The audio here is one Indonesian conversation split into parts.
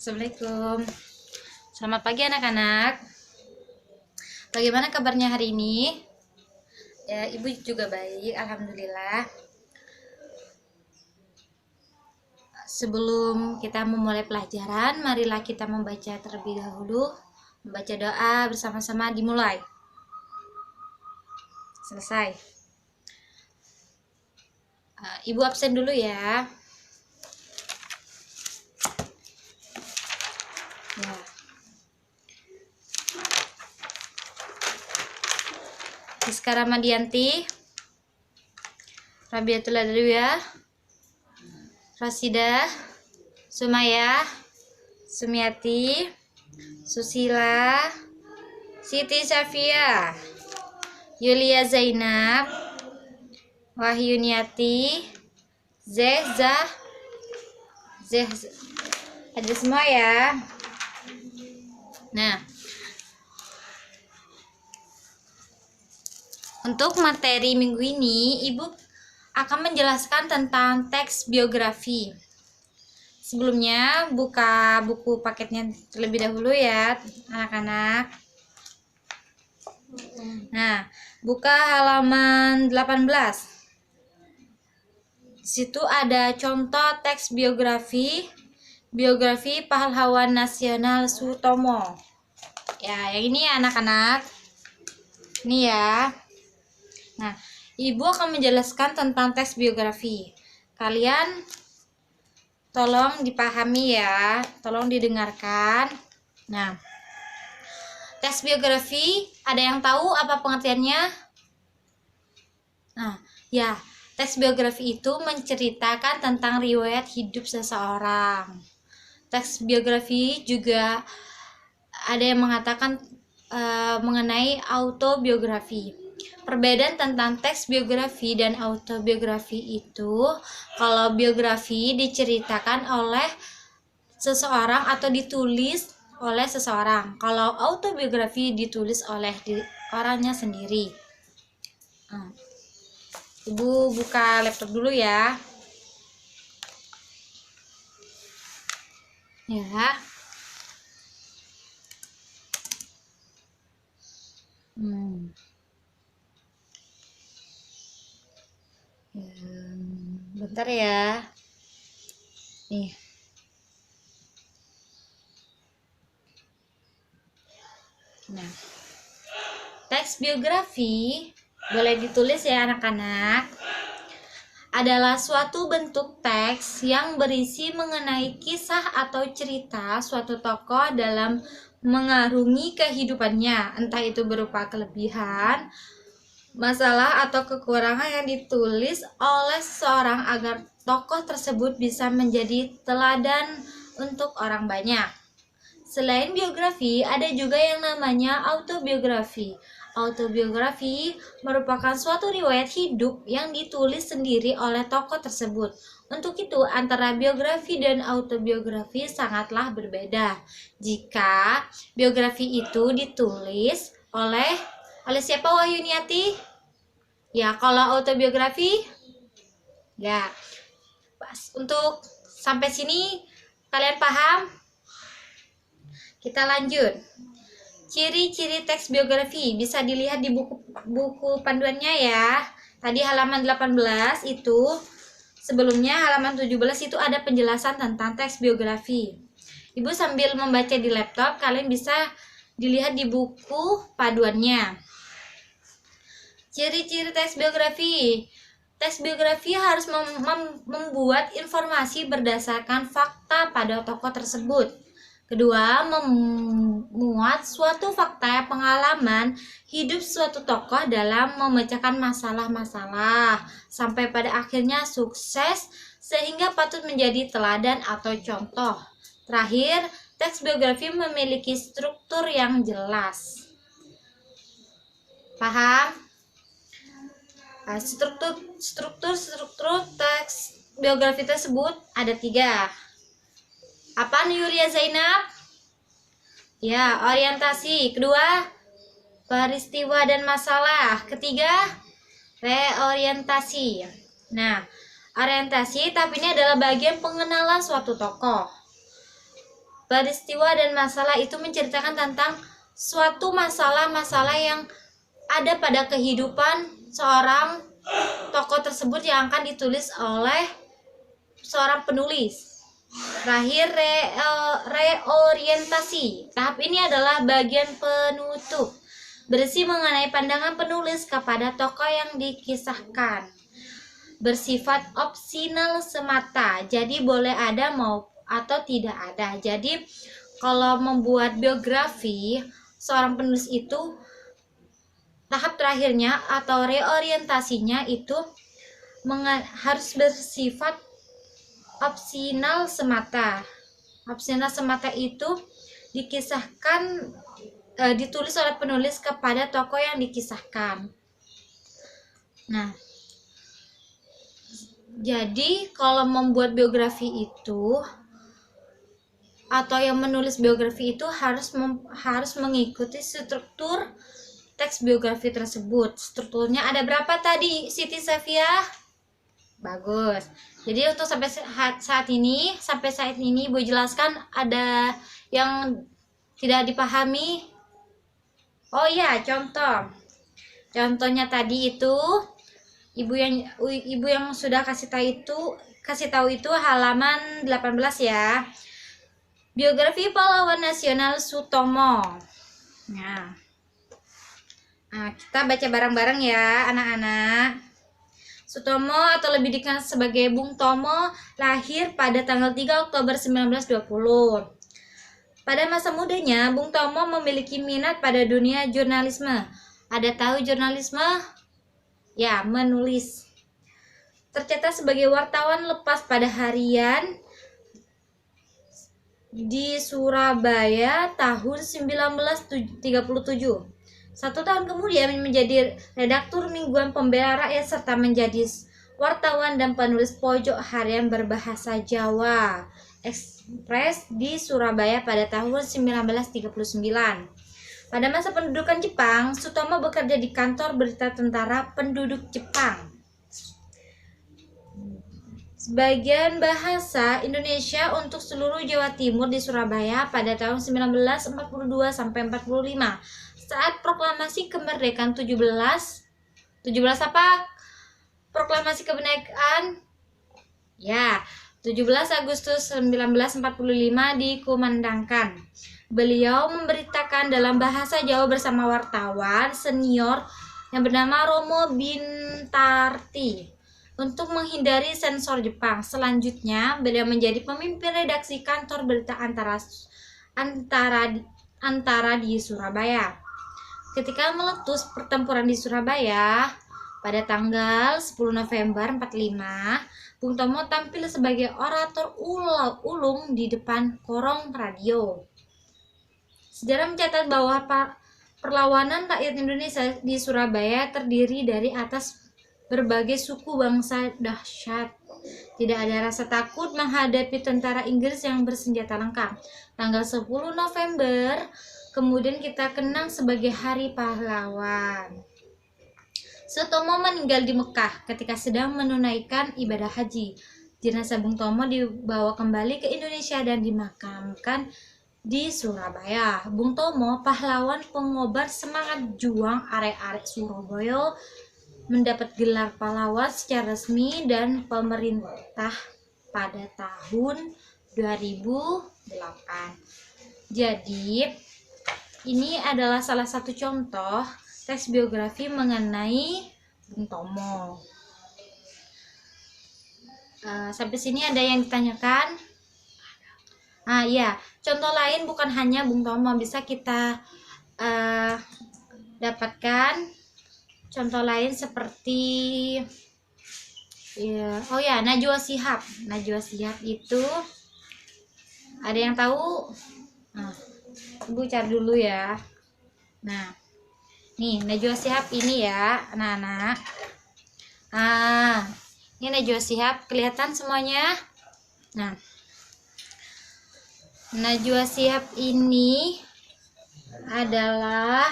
Assalamualaikum. Selamat pagi anak-anak. Bagaimana kabarnya hari ini? Ya, ibu juga baik, alhamdulillah. Sebelum kita memulai pelajaran, marilah kita membaca terlebih dahulu. Membaca doa bersama-sama dimulai. Selesai. Ibu absen dulu ya. Ya. Rizka Ramadianti, Rabiatul Adawiyah, Rasidah, Sumayah, Sumiati, Susila, Siti Safia, Yulia Zainab, Wahyuniati, Zeh, ada semua ya. Nah, untuk materi minggu ini, Ibu akan menjelaskan tentang teks biografi. Sebelumnya, buka buku paketnya terlebih dahulu ya, anak-anak. Nah, buka halaman 18. Di situ ada contoh teks biografi pahlawan nasional Sutomo. Ya, yang ini ya anak-anak. Ini ya. Nah, Ibu akan menjelaskan tentang teks biografi. Kalian tolong dipahami ya, tolong didengarkan. Nah, teks biografi, ada yang tahu apa pengertiannya? Nah, ya, teks biografi itu menceritakan tentang riwayat hidup seseorang. Teks biografi juga ada yang mengatakan mengenai autobiografi. Perbedaan tentang teks biografi dan autobiografi itu, kalau biografi diceritakan oleh seseorang atau ditulis oleh seseorang. Kalau autobiografi ditulis oleh orangnya sendiri. Ibu buka laptop dulu ya. Ya. Bentar ya. Nih. Nah, teks biografi boleh ditulis ya anak-anak, adalah suatu bentuk teks yang berisi mengenai kisah atau cerita suatu tokoh dalam mengarungi kehidupannya, entah itu berupa kelebihan, masalah atau kekurangan yang ditulis oleh seseorang agar tokoh tersebut bisa menjadi teladan untuk orang banyak. Selain biografi, ada juga yang namanya autobiografi. Autobiografi merupakan suatu riwayat hidup yang ditulis sendiri oleh tokoh tersebut. Untuk itu, antara biografi dan autobiografi sangatlah berbeda. Jika biografi itu ditulis oleh siapa, Wahyuniati? Ya, kalau autobiografi, ya, pas. Untuk sampai sini kalian paham? Kita lanjut. Ciri-ciri teks biografi bisa dilihat di buku panduannya ya. Tadi halaman 18 itu, sebelumnya halaman 17 itu ada penjelasan tentang teks biografi. Ibu sambil membaca di laptop, kalian bisa dilihat di buku panduannya. Ciri-ciri teks biografi. Teks biografi harus membuat informasi berdasarkan fakta pada tokoh tersebut. Kedua, memuat suatu fakta pengalaman hidup suatu tokoh dalam memecahkan masalah-masalah sampai pada akhirnya sukses sehingga patut menjadi teladan atau contoh. Terakhir, teks biografi memiliki struktur yang jelas. Paham? Struktur teks biografi tersebut ada 3. Apa Yulia Zainab? Ya, orientasi. Kedua, peristiwa dan masalah. Ketiga, reorientasi. Nah, orientasi tahap ini adalah bagian pengenalan suatu tokoh. Peristiwa dan masalah itu menceritakan tentang suatu masalah-masalah yang ada pada kehidupan seorang tokoh tersebut yang akan ditulis oleh seorang penulis. Terakhir, reorientasi. Tahap ini adalah bagian penutup, berisi mengenai pandangan penulis kepada tokoh yang dikisahkan. Bersifat opsional semata, jadi boleh ada mau atau tidak ada. Jadi kalau membuat biografi seorang penulis itu, tahap terakhirnya atau reorientasinya itu harus bersifat opsional semata. Opsional semata itu dikisahkan, ditulis oleh penulis kepada tokoh yang dikisahkan. Nah, jadi kalau membuat biografi itu atau yang menulis biografi itu harus mengikuti struktur teks biografi tersebut. Strukturnya ada berapa tadi, Siti Safia? Bagus. Jadi untuk sampai saat ini Ibu jelaskan, ada yang tidak dipahami? Oh iya, contohnya tadi itu ibu yang sudah kasih tahu itu halaman 18 ya. Biografi pahlawan nasional Sutomo. Nah, kita baca bareng-bareng ya anak-anak. Sutomo atau lebih dikenal sebagai Bung Tomo lahir pada tanggal 3 Oktober 1920. Pada masa mudanya, Bung Tomo memiliki minat pada dunia jurnalisme. Ada tahu jurnalisme? Ya, menulis. Tercatat sebagai wartawan lepas pada harian di Surabaya tahun 1937. 1 tahun kemudian menjadi redaktur mingguan Pembela Rakyat serta menjadi wartawan dan penulis pojok harian berbahasa Jawa Ekspres di Surabaya pada tahun 1939. Pada masa pendudukan Jepang, Sutomo bekerja di kantor berita tentara penduduk Jepang. Sebagian bahasa Indonesia untuk seluruh Jawa Timur di Surabaya pada tahun 1942 sampai 45. Saat proklamasi kemerdekaan 17 apa? Proklamasi kemerdekaan ya, 17 Agustus 1945 dikumandangkan. Beliau memberitakan dalam bahasa Jawa bersama wartawan senior yang bernama Romo Bintarti untuk menghindari sensor Jepang. Selanjutnya, beliau menjadi pemimpin redaksi kantor berita antara di Surabaya. Ketika meletus pertempuran di Surabaya pada tanggal 10 November 45, Bung Tomo tampil sebagai orator ulung di depan korong radio. Sejarah mencatat bahwa perlawanan rakyat Indonesia di Surabaya terdiri dari atas berbagai suku bangsa dahsyat. Tidak ada rasa takut menghadapi tentara Inggris yang bersenjata lengkap. Tanggal 10 November kemudian kita kenang sebagai Hari Pahlawan. Sutomo meninggal di Mekah ketika sedang menunaikan ibadah haji. Jenazah Bung Tomo dibawa kembali ke Indonesia dan dimakamkan di Surabaya. Bung Tomo, pahlawan pengobar semangat juang arek-arek Surabaya, mendapat gelar pahlawan secara resmi dan pemerintah pada tahun 2008. Jadi, ini adalah salah satu contoh teks biografi mengenai Bung Tomo. Sampai sini ada yang ditanyakan? Ya, contoh lain bukan hanya Bung Tomo, bisa kita dapatkan contoh lain seperti Najwa Shihab. Najwa Shihab itu ada yang tahu? Ibu cari dulu ya. Nah, nih Najwa Shihab ini ya anak-anak. Ini Najwa Shihab, kelihatan semuanya? Nah, Najwa Shihab ini adalah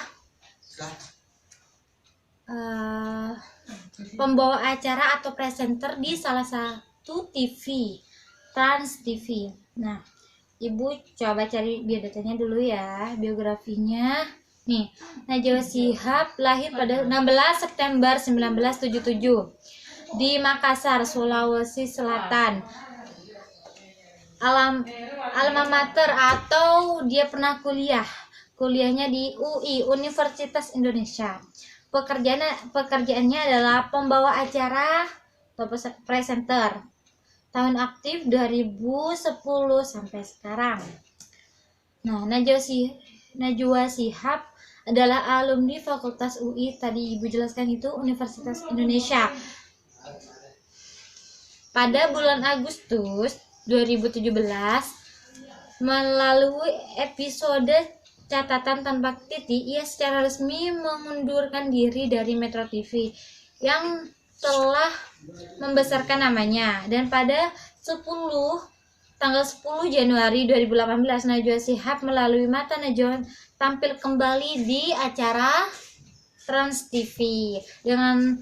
pembawa acara atau presenter di salah satu TV, Trans TV. Nah, Ibu coba cari biodatanya dulu ya, biografinya. Nih, Najwa Shihab lahir pada 16 September 1977 di Makassar, Sulawesi Selatan. Alma mater atau dia pernah kuliahnya di UI, Universitas Indonesia. Pekerjaannya adalah pembawa acara atau presenter. Tahun aktif 2010 sampai sekarang. Nah, Najwa Shihab adalah alumni Fakultas UI, tadi Ibu jelaskan itu Universitas Indonesia. Pada bulan Agustus 2017, melalui episode Catatan Tanpa Titik, ia secara resmi mengundurkan diri dari Metro TV yang telah membesarkan namanya. Dan pada tanggal 10 Januari 2018, Najwa Shihab melalui Mata Najwa tampil kembali di acara Trans TV dengan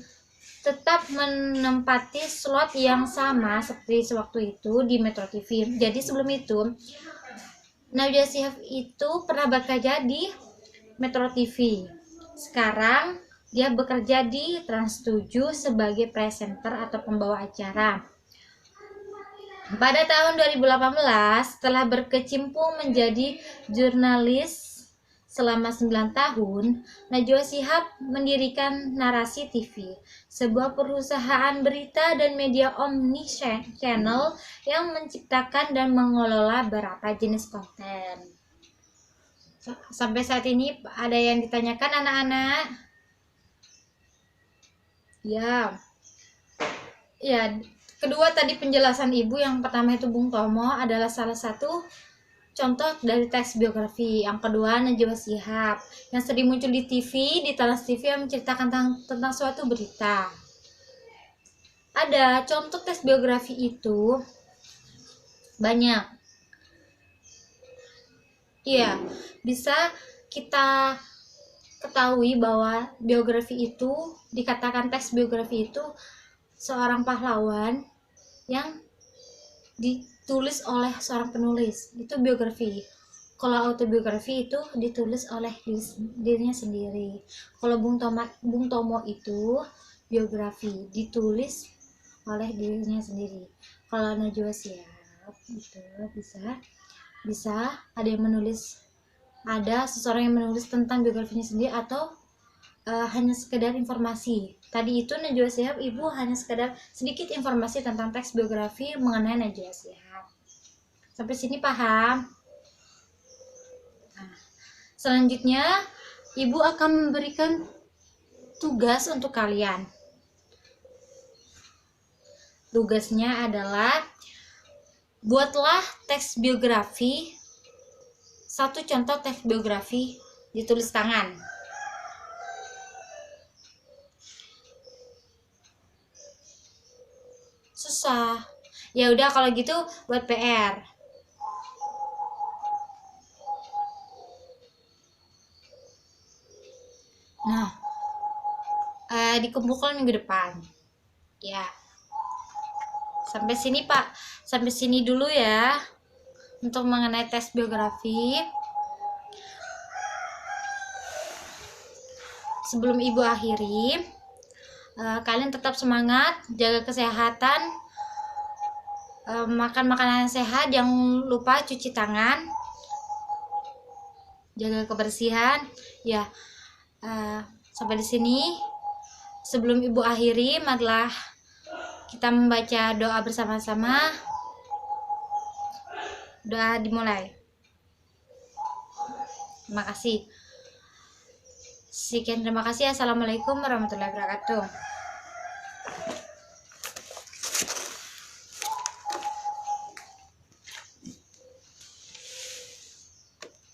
tetap menempati slot yang sama seperti sewaktu itu di Metro TV. Jadi sebelum itu Najwa Shihab itu pernah bekerja di Metro TV. Sekarang dia bekerja di Trans 7 sebagai presenter atau pembawa acara. Pada tahun 2018, setelah berkecimpung menjadi jurnalis selama 9 tahun, Najwa Shihab mendirikan Narasi TV, sebuah perusahaan berita dan media omni-channel yang menciptakan dan mengelola beberapa jenis konten. Sampai saat ini ada yang ditanyakan anak-anak? Ya, kedua tadi penjelasan Ibu, yang pertama itu Bung Tomo adalah salah satu contoh dari teks biografi. Yang kedua Najwa Shihab yang sering muncul di TV, di Trans TV, yang menceritakan tentang suatu berita. Ada contoh teks biografi itu banyak. Iya, bisa kita ketahui bahwa biografi itu, dikatakan teks biografi itu seorang pahlawan yang ditulis oleh seorang penulis, itu biografi. Kalau autobiografi itu ditulis oleh dirinya sendiri. Kalau Bung Tomo itu biografi, ditulis oleh dirinya sendiri. Kalau Najwa Shihab itu bisa ada yang menulis, ada seseorang yang menulis tentang biografinya sendiri, atau hanya sekedar informasi. Tadi itu Najwa Shihab, Ibu hanya sekedar sedikit informasi tentang teks biografi mengenai Najwa Shihab. Sampai sini paham? Nah, selanjutnya Ibu akan memberikan tugas untuk kalian. Tugasnya adalah buatlah teks biografi, satu contoh teks biografi ditulis tangan. Susah. Ya udah kalau gitu buat PR. Nah, dikumpulkan minggu depan. Ya. Sampai sini Pak. Sampai sini dulu ya untuk mengenai tes biografi. Sebelum Ibu akhiri, kalian tetap semangat, jaga kesehatan, makan makanan sehat, jangan lupa cuci tangan, jaga kebersihan. Ya, sampai di sini. Sebelum Ibu akhiri, marilah kita membaca doa bersama-sama. Doa dimulai. Terima kasih. Sekian, terima kasih. Assalamualaikum warahmatullahi wabarakatuh.